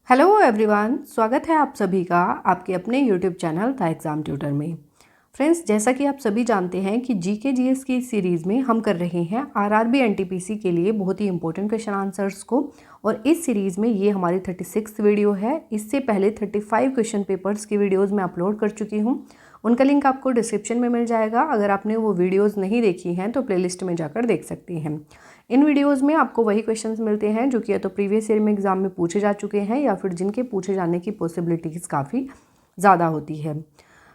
Hello everyone, स्वागत है आप सभी का आपके अपने YouTube channel the exam tutor में। फ्रेंड्स, जैसा कि आप सभी जानते हैं कि जीके जीएस की इस सीरीज़ में हम कर रहे हैं आरआरबी एनटीपीसी के लिए बहुत ही इंपॉर्टेंट क्वेश्चन आंसर्स को। और इस सीरीज़ में ये हमारी 36वीं वीडियो है। इससे पहले 35 क्वेश्चन पेपर्स की वीडियोज़ मैं अपलोड कर चुकी हूँ। उनका लिंक आपको डिस्क्रिप्शन में मिल जाएगा। अगर आपने वो वीडियोज़ नहीं देखी हैं तो प्लेलिस्ट में जाकर देख सकती हैं। इन वीडियोस में आपको वही क्वेश्चंस मिलते हैं जो कि या तो प्रीवियस ईयर में एग्जाम में पूछे जा चुके हैं या फिर जिनके पूछे जाने की पॉसिबिलिटीज़ काफ़ी ज़्यादा होती है।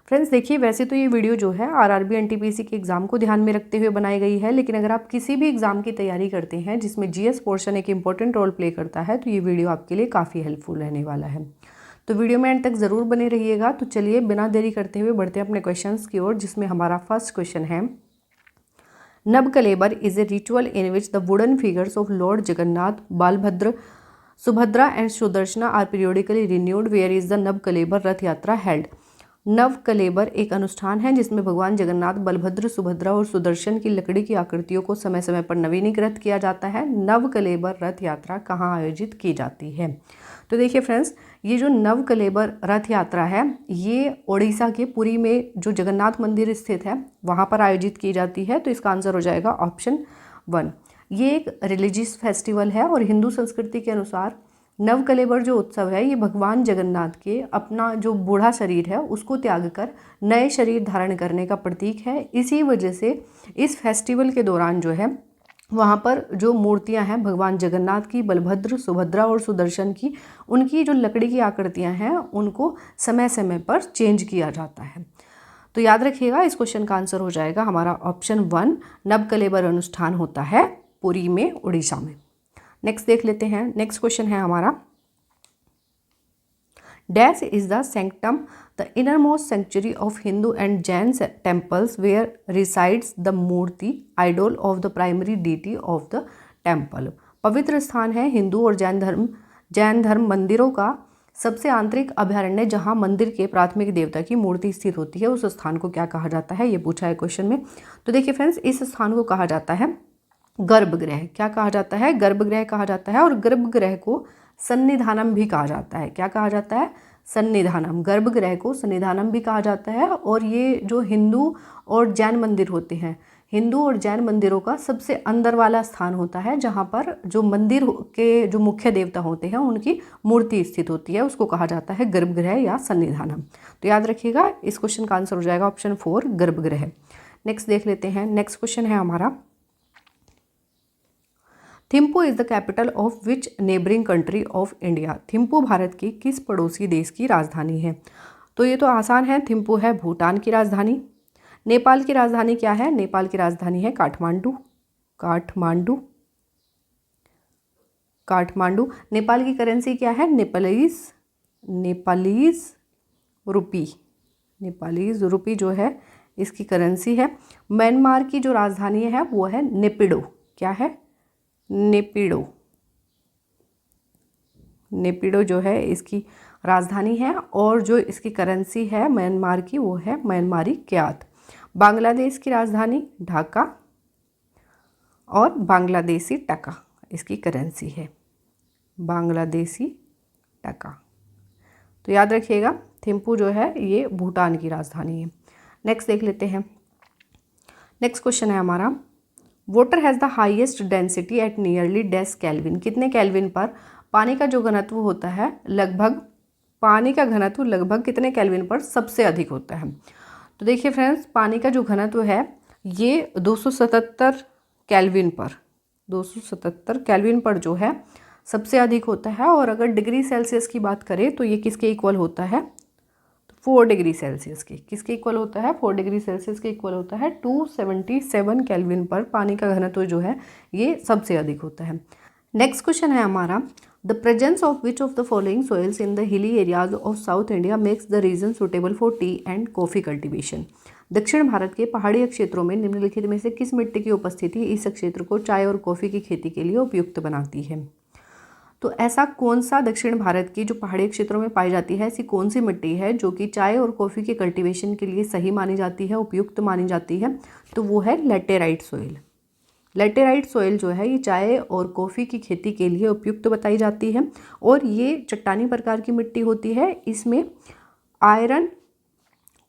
फ्रेंड्स देखिए, वैसे तो ये वीडियो जो है आरआरबी एनटीपीसी के एग्ज़ाम को ध्यान में रखते हुए बनाई गई है, लेकिन अगर आप किसी भी एग्ज़ाम की तैयारी करते हैं जिसमें जीएस पोर्शन एक इंपॉर्टेंट रोल प्ले करता है तो ये वीडियो आपके लिए काफ़ी हेल्पफुल रहने वाला है। तो वीडियो में एंड तक ज़रूर बने रहिएगा। तो चलिए बिना देरी करते हुए बढ़ते हैं अपने क्वेश्चन की ओर, जिसमें हमारा फर्स्ट क्वेश्चन है, Navakalebara is a ritual in which the wooden figures of lord Jagannath, Balabhadra, Subhadra and Sudarshana are periodically renewed. Where is the Navakalebara Rath Yatra held. Nabakalebara एक अनुष्ठान है जिसमें भगवान जगन्नाथ, बलभद्र, सुभद्रा और सुदर्शन की लकड़ी की आकृतियों को समय समय पर नवीनीकृत किया जाता है। नवकलेबर रथ यात्रा कहाँ आयोजित की जाती है? तो देखिए फ्रेंड्स, ये जो नवकलेबर रथ यात्रा है ये ओडिशा के पुरी में जो जगन्नाथ मंदिर स्थित है वहाँ पर आयोजित की जाती है। तो इसका आंसर हो जाएगा ऑप्शन 1। ये एक रिलीजियस फेस्टिवल है और हिंदू संस्कृति के अनुसार नवकलेबर जो उत्सव है ये भगवान जगन्नाथ के अपना जो बूढ़ा शरीर है उसको त्याग कर नए शरीर धारण करने का प्रतीक है। इसी वजह से इस फेस्टिवल के दौरान जो है वहाँ पर जो मूर्तियाँ हैं भगवान जगन्नाथ की, बलभद्र, सुभद्रा और सुदर्शन की, उनकी जो लकड़ी की आकृतियाँ हैं उनको समय समय पर चेंज किया जाता है। तो याद रखिएगा, इस क्वेश्चन का आंसर हो जाएगा हमारा ऑप्शन 1। नवकलेबर अनुष्ठान होता है पुरी में, उड़ीसा में। नेक्स्ट देख लेते हैं। नेक्स्ट क्वेश्चन है हमारा, dash is the sanctum the innermost century of Hindu and Jain temples where resides the murti idol of the primary deity of the temple. पवित्र स्थान है हिंदू और जैन धर्म मंदिरों का सबसे आंतरिक अभयारण्य जहां मंदिर के प्राथमिक देवता की मूर्ति स्थित होती है, उस स्थान को क्या कहा जाता है? ये पूछा है क्वेश्चन में। तो देखिए फ्रेंड्स, इस स्थान को कहा जाता है गर्भगृह। क्या कहा जाता है? गर्भगृह कहा जाता है। और गर्भगृह को सन्निधानम भी कहा जाता है। क्या कहा जाता है? सन्निधानम। गर्भगृह को सन्निधानम भी कहा जाता है। और ये जो हिंदू और जैन मंदिर होते हैं, हिंदू और जैन मंदिरों का सबसे अंदर वाला स्थान होता है जहाँ पर जो मंदिर के जो मुख्य देवता होते हैं उनकी मूर्ति स्थित होती है, उसको कहा जाता है गर्भगृह या सन्निधानम। तो याद रखिएगा, इस क्वेश्चन का आंसर हो जाएगा ऑप्शन 4, गर्भगृह। नेक्स्ट देख लेते हैं। नेक्स्ट क्वेश्चन है हमारा, Thimphu is the capital of which neighbouring country of India. Thimphu Bharat की किस पड़ोसी देश की राजधानी है? तो ये तो आसान है, थिम्पू है भूटान की राजधानी। नेपाल की राजधानी क्या है? नेपाल की राजधानी है काठमांडू। काठमांडू। काठमांडू। नेपाल की करेंसी क्या है? नेपालीज। नेपालीज रुपी। नेपालीज रुपी जो है इसकी करेंसी है। म्यांमार की जो राजधानी है वो है नेपिडो। क्या है? नेपिडो। नेपिडो जो है इसकी राजधानी है और जो इसकी करेंसी है म्यांमार की वो है म्यांमारी क्यात। बांग्लादेश की राजधानी ढाका और बांग्लादेशी टका इसकी करेंसी है, बांग्लादेशी टका। तो याद रखिएगा, थिम्पू जो है ये भूटान की राजधानी है। नेक्स्ट देख लेते हैं। नेक्स्ट क्वेश्चन है हमारा, water has the highest density at nearly dash kelvin. कितने केल्विन पर पानी का जो घनत्व होता है लगभग, पानी का घनत्व लगभग कितने केल्विन पर सबसे अधिक होता है? तो देखिए फ्रेंड्स, पानी का जो घनत्व है ये 277 केल्विन पर, 277 केल्विन पर जो है सबसे अधिक होता है। और अगर डिग्री सेल्सियस की बात करें तो ये किसके इक्वल होता है? 4 डिग्री सेल्सियस की। किसके इक्वल होता है? 4 डिग्री सेल्सियस के इक्वल होता है। 277 केल्विन पर पानी का घनत्व जो है ये सबसे अधिक होता है। नेक्स्ट क्वेश्चन है हमारा, the presence of which of the following soils in the hilly areas of South India makes the region suitable for tea and coffee cultivation. दक्षिण भारत के पहाड़ी क्षेत्रों में निम्नलिखित में से किस मिट्टी की उपस्थिति इस क्षेत्र को चाय और कॉफ़ी की खेती के लिए उपयुक्त बनाती है? तो ऐसा कौन सा दक्षिण भारत की जो पहाड़ी क्षेत्रों में पाई जाती है, ऐसी कौन सी मिट्टी है जो कि चाय और कॉफ़ी के कल्टीवेशन के लिए सही मानी जाती है, उपयुक्त मानी जाती है? तो वो है लेटेराइट सोइल। लेटेराइट सॉइल जो है ये चाय और कॉफ़ी की खेती के लिए उपयुक्त बताई जाती है और ये चट्टानी प्रकार की मिट्टी होती है। इसमें आयरन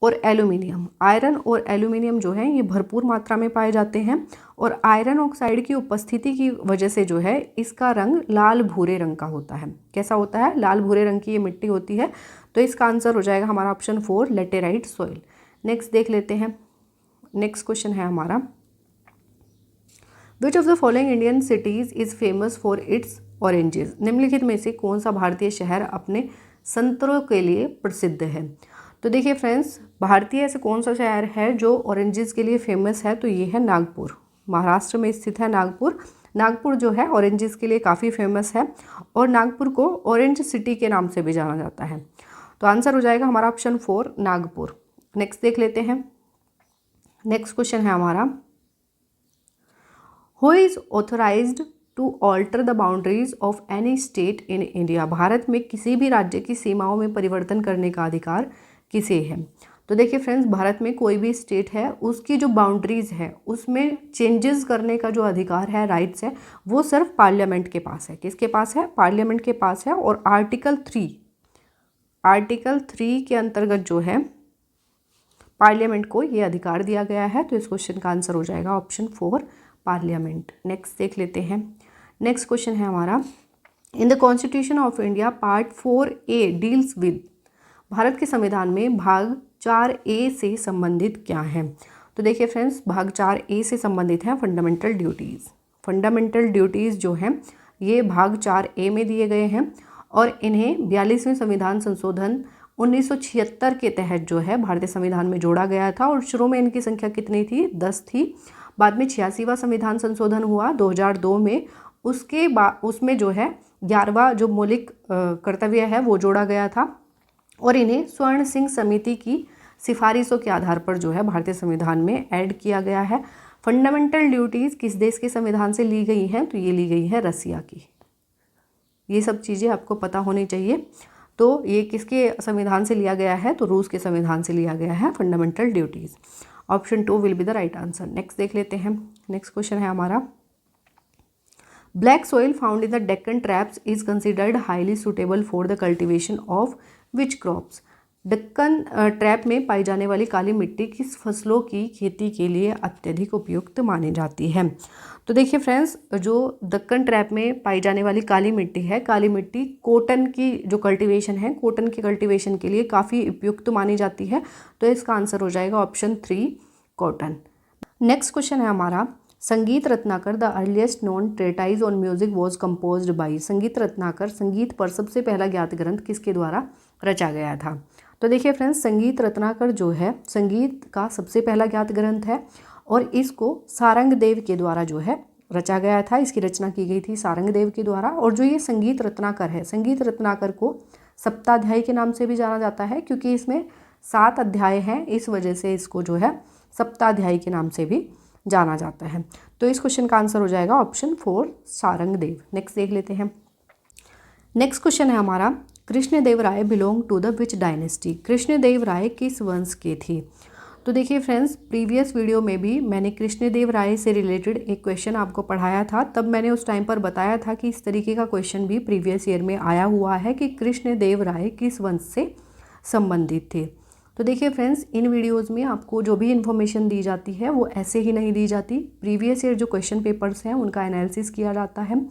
और एल्यूमिनियम जो है ये भरपूर मात्रा में पाए जाते हैं और आयरन ऑक्साइड की उपस्थिति की वजह से जो है इसका रंग लाल भूरे रंग का होता है। कैसा होता है? लाल भूरे रंग की ये मिट्टी होती है। तो इसका आंसर हो जाएगा हमारा ऑप्शन 4 लेटेराइट सॉइल। नेक्स्ट देख लेते हैं। नेक्स्ट क्वेश्चन है हमारा, which of the following Indian cities is famous for its oranges? निम्नलिखित में से कौन सा भारतीय शहर अपने संतरों के लिए प्रसिद्ध है? तो देखिए फ्रेंड्स, भारतीय ऐसे कौन सा शहर है जो ऑरेंजेस के लिए फेमस है? तो ये है नागपुर। महाराष्ट्र में स्थित है नागपुर। नागपुर जो है ऑरेंजेस के लिए काफ़ी फेमस है और नागपुर को ऑरेंज सिटी के नाम से भी जाना जाता है। तो आंसर हो जाएगा हमारा ऑप्शन 4 नागपुर। नेक्स्ट देख लेते हैं। नेक्स्ट क्वेश्चन है हमारा, who is authorised to alter the boundaries of any state in India? भारत में किसी भी राज्य की सीमाओं में परिवर्तन करने का अधिकार किसे है? तो देखिए फ्रेंड्स, भारत में कोई भी स्टेट है उसकी जो बाउंड्रीज है उसमें चेंजेस करने का जो अधिकार है, राइट्स है, वो सिर्फ पार्लियामेंट के पास है। किसके पास है? पार्लियामेंट के पास है। और आर्टिकल 3 के अंतर्गत जो है पार्लियामेंट को ये अधिकार दिया गया है। तो इस क्वेश्चन का आंसर हो जाएगा ऑप्शन 4 पार्लियामेंट। नेक्स्ट देख लेते हैं। नेक्स्ट क्वेश्चन है हमारा, in the constitution of India part 4A deals with? Bharat के संविधान में भाग 4A से संबंधित क्या है? तो देखिए फ्रेंड्स, भाग 4A से संबंधित है फंडामेंटल ड्यूटीज़। फंडामेंटल ड्यूटीज़ जो हैं ये भाग 4A में दिए गए हैं और इन्हें 42वें संविधान संशोधन 1976 के तहत जो है भारतीय संविधान में जोड़ा गया था। और शुरू में इनकी संख्या कितनी थी? 10 थी। बाद में 86वां संविधान संशोधन हुआ 2002 में। उसके बाद उसमें जो है 11वां जो मौलिक कर्तव्य है वो जोड़ा गया था और इन्हें स्वर्ण सिंह समिति की सिफारिशों के आधार पर जो है भारतीय संविधान में ऐड किया गया है। फंडामेंटल ड्यूटीज़ किस देश के संविधान से ली गई हैं? तो ये ली गई है रसिया की। ये सब चीज़ें आपको पता होनी चाहिए। तो ये किसके संविधान से लिया गया है? तो रूस के संविधान से लिया गया है fundamental duties. Option 2 will be the right answer. Next देख लेते हैं। नेक्स्ट क्वेश्चन है हमारा, black soil found in the Deccan traps is considered highly suitable for the cultivation of which crops? Deccan trap में पाई जाने वाली काली मिट्टी किस फसलों की खेती के लिए अत्यधिक उपयुक्त मानी जाती है? तो देखिए फ्रेंड्स, जो दक्कन ट्रैप में पाई जाने वाली काली मिट्टी है, काली मिट्टी कॉटन की जो कल्टीवेशन है, कॉटन की कल्टीवेशन के लिए काफ़ी उपयुक्त मानी जाती है। तो इसका आंसर हो जाएगा ऑप्शन 3 कॉटन। नेक्स्ट क्वेश्चन है हमारा, Sangeet Ratnakar the earliest known treatise on music was composed by? Sangeet Ratnakar, संगीत पर सबसे पहला ज्ञात ग्रंथ किसके द्वारा रचा गया था? तो देखिए फ्रेंड्स, संगीत रत्नाकर जो है संगीत का सबसे पहला ज्ञात ग्रंथ है और इसको सारंगदेव के द्वारा जो है रचा गया था। इसकी रचना की गई थी सारंगदेव के द्वारा। और जो ये संगीत रत्नाकर है, संगीत रत्नाकर को सप्ताध्यायी के नाम से भी जाना जाता है क्योंकि इसमें 7 अध्याय हैं। इस वजह से इसको जो है सप्ताध्यायी के नाम से भी जाना जाता है। तो इस क्वेश्चन का आंसर हो जाएगा ऑप्शन 4 सारंगदेव। नेक्स्ट देख लेते हैं। नेक्स्ट क्वेश्चन है हमारा, Krishnadeva Raya belong to the which dynasty? Krishnadeva Raya किस वंश के थे? तो देखिए फ्रेंड्स, प्रीवियस वीडियो में भी मैंने कृष्णदेव राय से रिलेटेड एक क्वेश्चन आपको पढ़ाया था। तब मैंने उस टाइम पर बताया था कि इस तरीके का क्वेश्चन भी प्रीवियस ईयर में आया हुआ है कि कृष्णदेव राय किस वंश से संबंधित थे। तो देखिए फ्रेंड्स, इन वीडियोज़ में आपको जो भी इन्फॉर्मेशन दी जाती है वो ऐसे ही नहीं दी जाती। प्रीवियस ईयर जो क्वेश्चन पेपर्स हैं उनका एनालिसिस किया जाता है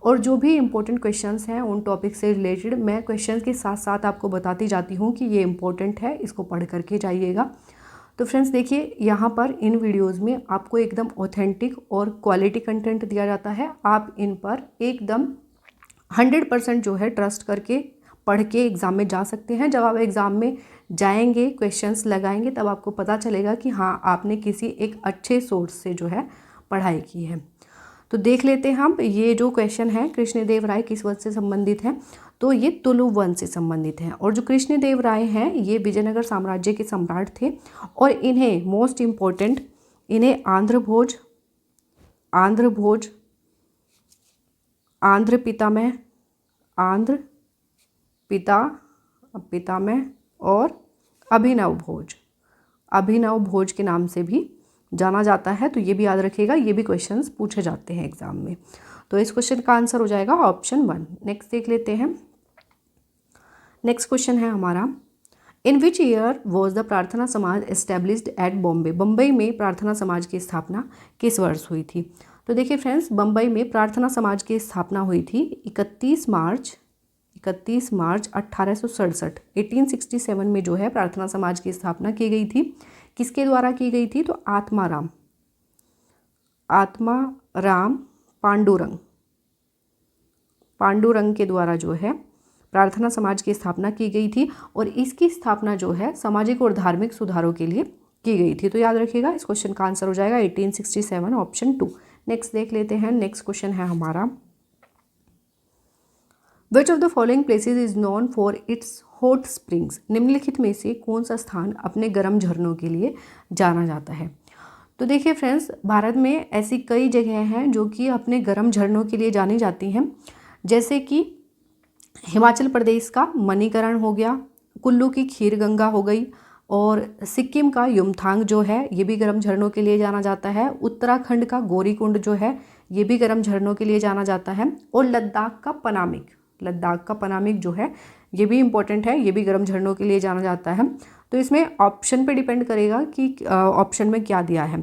और जो भी इंपॉर्टेंट क्वेश्चंस हैं उन टॉपिक से रिलेटेड मैं क्वेश्चन के साथ साथ आपको बताती जाती हूँ कि ये इंपॉर्टेंट है, इसको पढ़ करके जाइएगा। तो फ्रेंड्स देखिए, यहाँ पर इन वीडियोज़ में आपको एकदम ऑथेंटिक और क्वालिटी कंटेंट दिया जाता है। आप इन पर एकदम 100% जो है ट्रस्ट करके पढ़ के एग्ज़ाम में जा सकते हैं। जब आप एग्ज़ाम में जाएंगे, क्वेश्चंस लगाएंगे, तब आपको पता चलेगा कि हाँ, आपने किसी एक अच्छे सोर्स से जो है पढ़ाई की है। तो देख लेते हैं हम, ये जो क्वेश्चन है कृष्णदेव राय किस वंश से संबंधित हैं? तो ये तुलु वंश से संबंधित हैं। और जो कृष्णदेव राय हैं ये विजयनगर साम्राज्य के सम्राट थे और इन्हें मोस्ट इम्पोर्टेंट, इन्हें आंध्र पितामह और अभिनव भोज के नाम से भी जाना जाता है, तो ये भी याद रखिएगा, ये भी क्वेश्चंस पूछे जाते हैं एग्जाम में। तो इस क्वेश्चन का आंसर हो जाएगा ऑप्शन 1। नेक्स्ट देख लेते हैं। नेक्स्ट क्वेश्चन है हमारा, इन विच ईयर वॉज द प्रार्थना समाज एस्टेब्लिश्ड एट बॉम्बे। बम्बई में प्रार्थना समाज की स्थापना किस वर्ष हुई थी? तो देखिए फ्रेंड्स, बम्बई में प्रार्थना समाज की स्थापना हुई थी 31 मार्च 1867। 1867 में जो है प्रार्थना समाज की स्थापना की गई थी। किसके द्वारा की गई थी? तो आत्माराम पांडुरंग के द्वारा जो है प्रार्थना समाज की स्थापना की गई थी, और इसकी स्थापना जो है सामाजिक और धार्मिक सुधारों के लिए की गई थी। तो याद रखिएगा, इस क्वेश्चन का आंसर हो जाएगा 1867 ऑप्शन 2। नेक्स्ट देख लेते हैं। नेक्स्ट क्वेश्चन है हमारा, which of the following places is known for its hot springs. निम्नलिखित में से कौन सा स्थान अपने गर्म झरनों के लिए जाना जाता है? तो देखिए फ्रेंड्स, भारत में ऐसी कई जगह हैं जो कि अपने गर्म झरनों के लिए जानी जाती हैं, जैसे कि हिमाचल प्रदेश का मणिकरण हो गया, कुल्लू की खीर गंगा हो गई, और सिक्किम का युमथांग जो है ये भी गर्म झरनों के लिए जाना जाता है। उत्तराखंड का गौरीकुंड जो है ये भी गर्म झरनों के लिए जाना जाता है, और लद्दाख का पनामिक जो है ये भी इम्पोर्टेंट है, ये भी गर्म झरनों के लिए जाना जाता है। तो इसमें ऑप्शन पे डिपेंड करेगा कि ऑप्शन में क्या दिया है।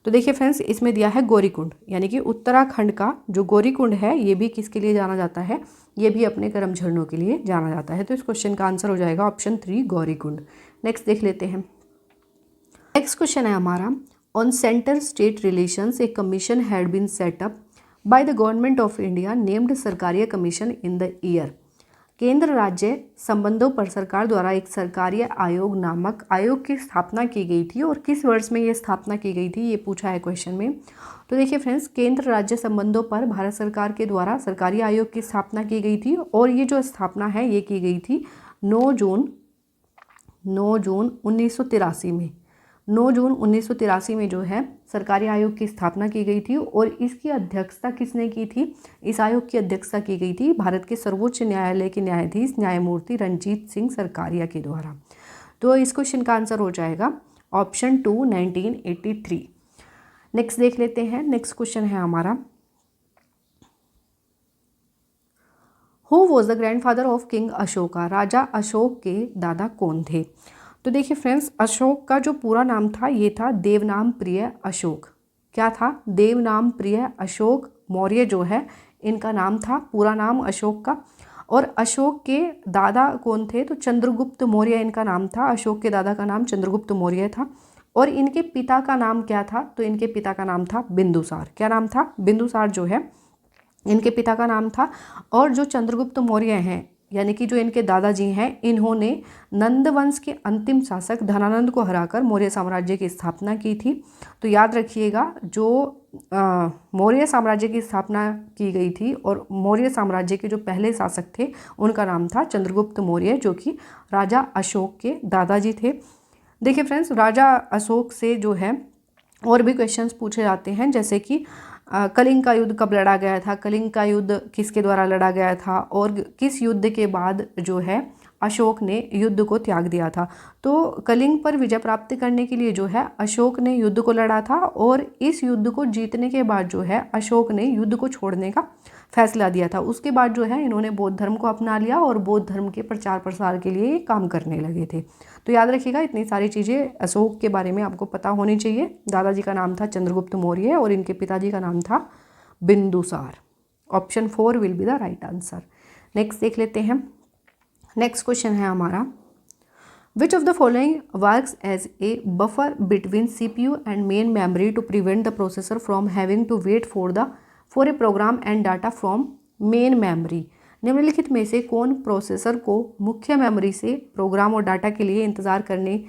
तो देखिए फ्रेंड्स, इसमें दिया है गौरीकुंड, यानी कि उत्तराखंड का जो गौरीकुंड है ये भी किसके लिए जाना जाता है? ये भी अपने गर्म झरनों के लिए जाना जाता है। तो इस क्वेश्चन का आंसर हो जाएगा ऑप्शन 3 गौरीकुंड। नेक्स्ट देख लेते हैं। नेक्स्ट क्वेश्चन है हमारा, on centre state relations a commission had been setup by the government of India named Sarkaria commission in the year. केंद्र राज्य संबंधों पर सरकार द्वारा एक सरकारीय आयोग नामक आयोग की स्थापना की गई थी, और किस वर्ष में ये स्थापना की गई थी ये पूछा है क्वेश्चन में। तो देखिए फ्रेंड्स, केंद्र राज्य संबंधों पर भारत सरकार के द्वारा सरकारी आयोग की स्थापना की गई थी, और ये जो स्थापना है ये की गई थी 9 जून 1983 में। 9 जून 1983 में जो है सरकारी आयोग की स्थापना की गई थी, और इसकी अध्यक्षता किसने की थी? इस आयोग की अध्यक्षता की गई थी भारत के सर्वोच्च न्यायालय के न्यायाधीश न्यायमूर्ति रंजीत सिंह सरकारिया के द्वारा। तो इस क्वेश्चन का आंसर हो जाएगा ऑप्शन 2 1983। नेक्स्ट देख लेते हैं। नेक्स्ट क्वेश्चन है हमारा, who was the grandfather of king Ashoka. राजा अशोक के दादा कौन थे? तो देखिए फ्रेंड्स, अशोक का जो पूरा नाम था ये था देवनाम प्रिय अशोक। क्या था? देवनाम प्रिय अशोक मौर्य जो है इनका नाम था, पूरा नाम अशोक का। और अशोक के दादा कौन थे? तो चंद्रगुप्त मौर्य इनका नाम था। अशोक के दादा का नाम चंद्रगुप्त मौर्य था। और इनके पिता का नाम क्या था? तो इनके पिता का नाम था बिंदुसार। क्या नाम था? बिंदुसार जो है इनके पिता का नाम था। और जो चंद्रगुप्त मौर्य हैं, यानी कि जो इनके दादाजी हैं, इन्होंने नंद वंश के अंतिम शासक धनानंद को हराकर मौर्य साम्राज्य की स्थापना की थी। तो याद रखिएगा, जो मौर्य साम्राज्य की स्थापना की गई थी और मौर्य साम्राज्य के जो पहले शासक थे उनका नाम था चंद्रगुप्त मौर्य, जो कि राजा अशोक के दादाजी थे। देखिए फ्रेंड्स, राजा अशोक से जो है और भी क्वेश्चंस पूछे जाते हैं, जैसे कि कलिंग का युद्ध कब लड़ा गया था, कलिंग का युद्ध किसके द्वारा लड़ा गया था, और किस युद्ध के बाद जो है अशोक ने युद्ध को त्याग दिया था। तो कलिंग पर विजय प्राप्त करने के लिए जो है अशोक ने युद्ध को लड़ा था, और इस युद्ध को जीतने के बाद जो है अशोक ने युद्ध को छोड़ने का फैसला दिया था। उसके बाद जो है इन्होंने बौद्ध धर्म को अपना लिया और बौद्ध धर्म के प्रचार प्रसार के लिए काम करने लगे थे। तो याद रखिएगा, इतनी सारी चीज़ें अशोक के बारे में आपको पता होनी चाहिए। दादाजी का नाम था चंद्रगुप्त मौर्य और इनके पिताजी का नाम था Bindusara. Option 4 will be the right answer. Next देख लेते हैं। नेक्स्ट क्वेश्चन है हमारा, which of the following works as a buffer between CPU and main memory to prevent the processor from having to wait for a program and data from main memory. निम्नलिखित में से कौन processor को मुख्य memory से programme और data के लिए इंतज़ार करने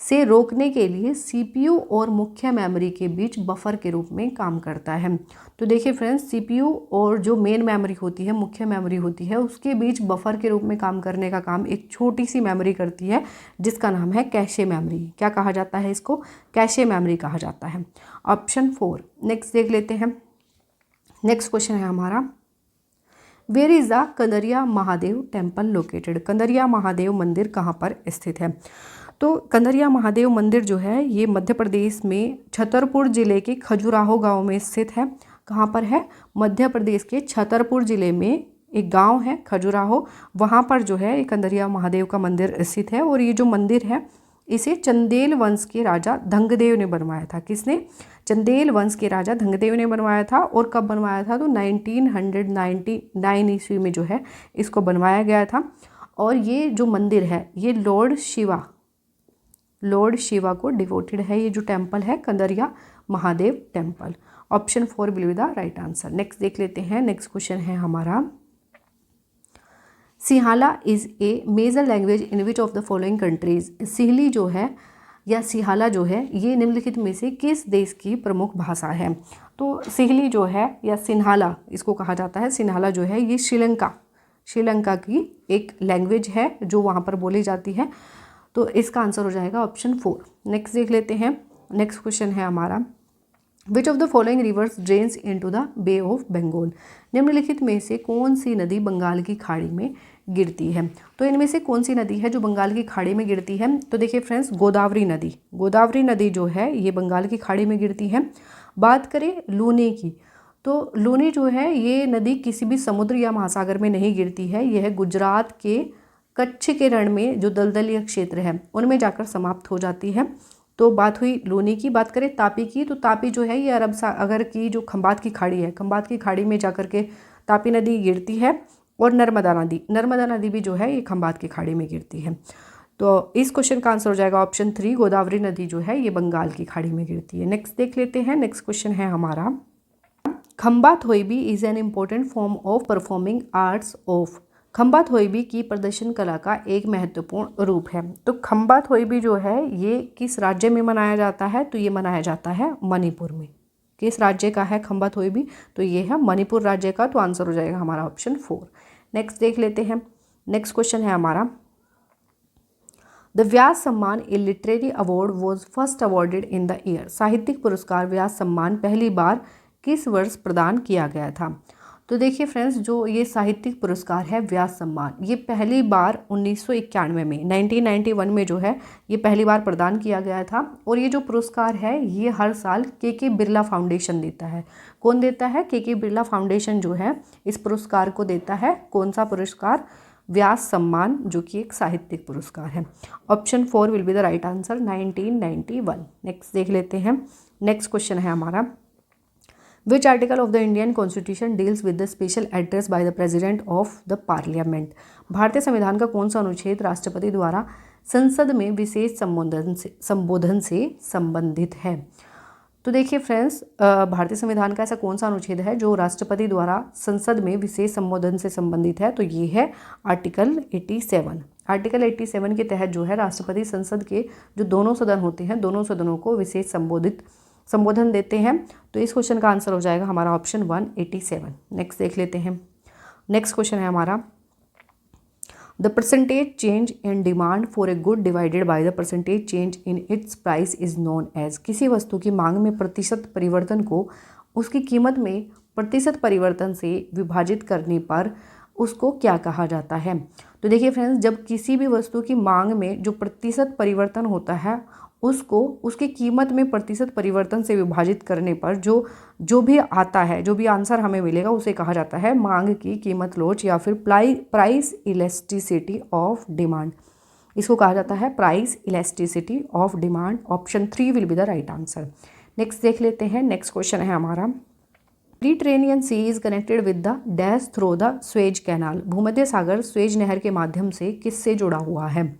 से रोकने के लिए CPU और मुख्य मेमोरी के बीच बफर के रूप में काम करता है? तो देखिए फ्रेंड्स, CPU और जो मेन मेमोरी होती है, मुख्य मेमोरी होती है, उसके बीच बफर के रूप में काम करने का काम एक छोटी सी मेमोरी करती है जिसका नाम है कैशे मेमोरी। क्या कहा जाता है इसको? कैशे मेमोरी कहा जाता है। ऑप्शन 4। नेक्स्ट देख लेते हैं। नेक्स्ट क्वेश्चन है हमारा, where is the Kandariya Mahadev temple located. Kandariya Mahadeva मंदिर कहाँ पर स्थित है? तो कंदरिया महादेव मंदिर जो है ये मध्य प्रदेश में छतरपुर जिले के खजुराहो गांव में स्थित है। कहाँ पर है? मध्य प्रदेश के छतरपुर जिले में एक गांव है खजुराहो, वहाँ पर जो है कंदरिया महादेव का मंदिर स्थित है। और ये जो मंदिर है इसे चंदेल वंश के राजा धंगदेव ने बनवाया था। किसने? चंदेल वंश के राजा धंगदेव ने बनवाया था। और कब बनवाया था? तो 1999 ईस्वी में जो है इसको बनवाया गया था। और ये जो मंदिर है ये लॉर्ड शिवा को डिवोटेड है। ये जो टेम्पल है Kandariya Mahadev temple. Option 4 will be the right answer. Next देख लेते हैं। नेक्स्ट क्वेश्चन है हमारा, Sinhala is a major language in which of the following countries. Sinhali जो है या सिहाला जो है ये निम्नलिखित में से किस देश की प्रमुख भाषा है? तो सिहली जो है या सिन्हाला इसको कहा जाता है, सिन्हाला जो है ये श्रीलंका की एक लैंग्वेज है जो वहाँ पर बोली जाती है। तो इसका आंसर हो जाएगा ऑप्शन 4। नेक्स्ट देख लेते हैं। नेक्स्ट क्वेश्चन है हमारा, which of the following rivers drains into the bay of Bengal. निम्नलिखित में से कौन सी नदी बंगाल की खाड़ी में गिरती है? तो इनमें से कौन सी नदी है जो बंगाल की खाड़ी में गिरती है? तो देखिए फ्रेंड्स, गोदावरी नदी जो है ये बंगाल की खाड़ी में गिरती है। बात करें लूनी की, तो लूनी जो है ये नदी किसी भी समुद्र या महासागर में नहीं गिरती है। यह गुजरात के कच्छ के रण में जो दलदलीय क्षेत्र है उनमें जाकर समाप्त हो जाती है। तो बात हुई लूनी की। बात करें तापी की, तो तापी जो है ये अरब सागर की जो खंबात की खाड़ी है, खंबात की खाड़ी में जाकर के तापी नदी गिरती है। और नर्मदा नदी भी जो है ये खंबात की खाड़ी में गिरती है। तो इस क्वेश्चन का आंसर हो जाएगा ऑप्शन 3, गोदावरी नदी जो है ये बंगाल की खाड़ी में गिरती है। नेक्स्ट देख लेते हैं। नेक्स्ट क्वेश्चन है हमारा, Khamba Thoibi is an important form of performing arts of. Khamba Thoibi की प्रदर्शन कला का एक महत्वपूर्ण रूप है। तो खंबा थोईबी जो है ये किस राज्य में मनाया जाता है? तो ये मनाया जाता है मणिपुर में। किस राज्य का है खंबा थोईबी? तो ये है मणिपुर राज्य का। तो आंसर हो जाएगा हमारा ऑप्शन 4। नेक्स्ट देख लेते हैं। नेक्स्ट क्वेश्चन है हमारा, the Vyas Samman a literary award was first awarded in the year. साहित्यिक पुरस्कार व्यास सम्मान पहली बार किस वर्ष प्रदान किया गया था? तो देखिए फ्रेंड्स, जो ये साहित्यिक पुरस्कार है व्यास सम्मान ये पहली बार 1991 में 1991 में जो है ये पहली बार प्रदान किया गया था। और ये जो पुरस्कार है ये हर साल के बिरला फाउंडेशन देता है। कौन देता है? के बिरला फाउंडेशन जो है इस पुरस्कार को देता है। कौन सा पुरस्कार? व्यास सम्मान, जो कि एक साहित्यिक पुरस्कार है। Option 4 will be the right answer, 1991। Next देख लेते हैं। नेक्स्ट क्वेश्चन है हमारा, Which article of the Indian Constitution deals with the special address by the President of the Parliament? भारतीय संविधान का कौन सा अनुच्छेद राष्ट्रपति द्वारा संसद में विशेष संबोधन से संबंधित है? तो देखिए फ्रेंड्स, भारतीय संविधान का ऐसा कौन सा अनुच्छेद है जो राष्ट्रपति द्वारा संसद में विशेष संबोधन से संबंधित है? तो ये है आर्टिकल 87। आर्टिकल 87 के तहत जो है राष्ट्रपति संसद के जो दोनों सदन होते हैं दोनों सदनों को विशेष संबोधन देते हैं। तो इस क्वेश्चन का आंसर हो जाएगा हमारा ऑप्शन 1, 87। नेक्स्ट देख लेते हैं। नेक्स्ट क्वेश्चन है हमारा, the percentage change in demand for a good divided by the percentage change in its price is known as. किसी वस्तु की मांग में प्रतिशत परिवर्तन को उसकी कीमत में प्रतिशत परिवर्तन से विभाजित करने पर उसको क्या कहा जाता है? तो देखिए फ्रेंड्स, जब किसी भी वस्तु की मांग में जो प्रतिशत परिवर्तन होता है उसको उसकी कीमत में प्रतिशत परिवर्तन से विभाजित करने पर जो भी आता है, जो भी आंसर हमें मिलेगा उसे कहा जाता है मांग की कीमत लोच या फिर प्राइस इलास्टिसिटी ऑफ डिमांड। इसको कहा जाता है price elasticity of demand. Option 3 will be the right answer. Next देख लेते हैं। नेक्स्ट क्वेश्चन है हमारा, Mediterranean sea is connected with the dash through the Suez canal. भूमध्य सागर स्वेज नहर के माध्यम से किससे जुड़ा हुआ है?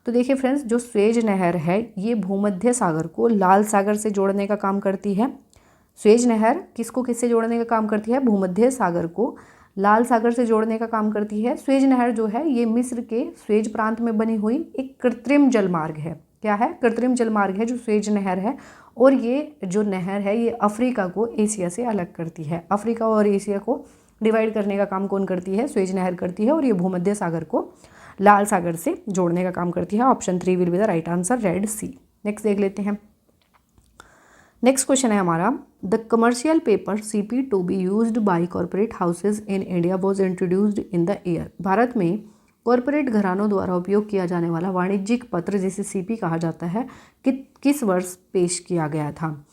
तो देखिए फ्रेंड्स, जो स्वेज नहर है ये भूमध्य सागर को लाल सागर से जोड़ने का काम करती है। स्वेज नहर किससे जोड़ने का काम करती है? भूमध्य सागर को लाल सागर से जोड़ने का काम करती है। स्वेज नहर जो है ये मिस्र के स्वेज प्रांत में बनी हुई एक कृत्रिम जलमार्ग है। क्या है? कृत्रिम जलमार्ग है जो स्वेज नहर है। और ये जो नहर है ये अफ्रीका को एशिया से अलग करती है। अफ्रीका और एशिया को डिवाइड करने का काम कौन करती है? स्वेज नहर करती है। और ये भूमध्य सागर को लाल सागर से जोड़ने का काम करती है। Option 3 will be the right answer, red sea. Next देख लेते हैं। नेक्स्ट क्वेश्चन है हमारा, the commercial paper CP to be used by corporate houses in India was introduced in the year. भारत में कॉरपोरेट घरानों द्वारा उपयोग किया जाने वाला वाणिज्यिक पत्र जिसे सीपी कहा जाता है किस वर्ष पेश किया गया था।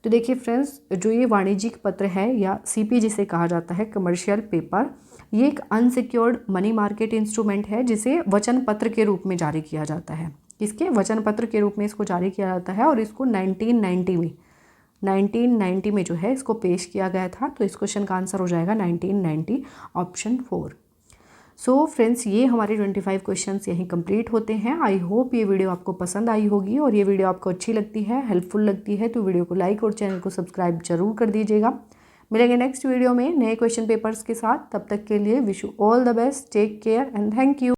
तो देखिए फ्रेंड्स, जो ये वाणिज्यिक पत्र है या सीपी जिसे कहा जाता है कमर्शियल पेपर, ये एक अनसिक्योर्ड मनी मार्केट इंस्ट्रूमेंट है जिसे वचन पत्र के रूप में जारी किया जाता है। इसके वचन पत्र के रूप में इसको जारी किया जाता है और इसको 1990 में जो है इसको पेश किया गया था। तो इस क्वेश्चन का आंसर हो जाएगा 1990, ऑप्शन 4। सो फ्रेंड्स, ये हमारे 25 क्वेश्चंस यहीं कंप्लीट होते हैं। आई होप ये वीडियो आपको पसंद आई होगी, और ये वीडियो आपको अच्छी लगती है, हेल्पफुल लगती है तो वीडियो को लाइक और चैनल को सब्सक्राइब जरूर कर दीजिएगा। मिलेंगे नेक्स्ट वीडियो में नए क्वेश्चन पेपर्स के साथ। तब तक के लिए wish you all the best, take care and thank you.